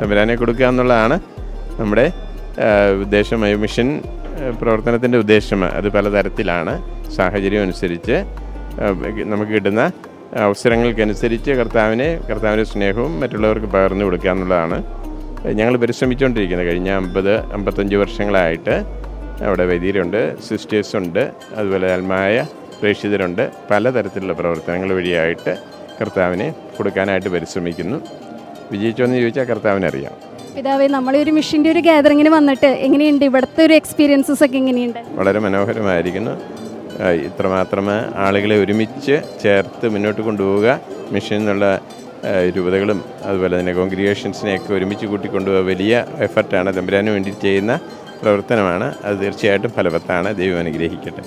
തമ്പുരാനെ കൊടുക്കുക എന്നുള്ളതാണ് നമ്മുടെ ഉദ്ദേശം. മിഷൻ പ്രവർത്തനത്തിൻ്റെ ഉദ്ദേശം അത് പലതരത്തിലാണ്. സാഹചര്യം അനുസരിച്ച് നമുക്ക് കിട്ടുന്ന അവസരങ്ങൾക്കനുസരിച്ച് കർത്താവിൻ്റെ സ്നേഹവും മറ്റുള്ളവർക്ക് പകർന്നു കൊടുക്കുക എന്നുള്ളതാണ് ഞങ്ങൾ പരിശ്രമിച്ചുകൊണ്ടിരിക്കുന്നത്. കഴിഞ്ഞ 50-55 വർഷങ്ങളായിട്ട് അവിടെ വൈദികരുണ്ട്, സിസ്റ്റേഴ്സുണ്ട്, അതുപോലെ ആത്മായ പ്രേക്ഷിതരുണ്ട്. പലതരത്തിലുള്ള പ്രവർത്തനങ്ങൾ വഴിയായിട്ട് കർത്താവിനെ കൊടുക്കാനായിട്ട് പരിശ്രമിക്കുന്നു. വിജയിച്ചോ എന്ന് ചോദിച്ചാൽ കർത്താവിനറിയാം. പിതാവേ, നമ്മളൊരു മിഷൻ്റെ ഒരു ഗ്യാതറിങ്ങിന് വന്നിട്ട് എങ്ങനെയുണ്ട്? ഇവിടുത്തെ ഒരു എക്സ്പീരിയൻസസ് ഒക്കെ എങ്ങനെയുണ്ട്? വളരെ മനോഹരമായിരിക്കുന്നു. ഇത്രമാത്രം ആളുകളെ ഒരുമിച്ച് ചേർത്ത് മുന്നോട്ട് കൊണ്ടുപോവുക, മിഷൻ എന്നുള്ള രൂപതകളും അതുപോലെ തന്നെ കോൺഗ്രിഗേഷൻസിനെയൊക്കെ ഒരുമിച്ച് കൂട്ടിക്കൊണ്ടുപോകുക വലിയ എഫർട്ടാണ്. തമ്പുരാന് വേണ്ടി ചെയ്യുന്ന പ്രവർത്തനമാണ്. അത് തീർച്ചയായിട്ടും ഫലവത്താണ്. ദൈവം അനുഗ്രഹിക്കട്ടെ.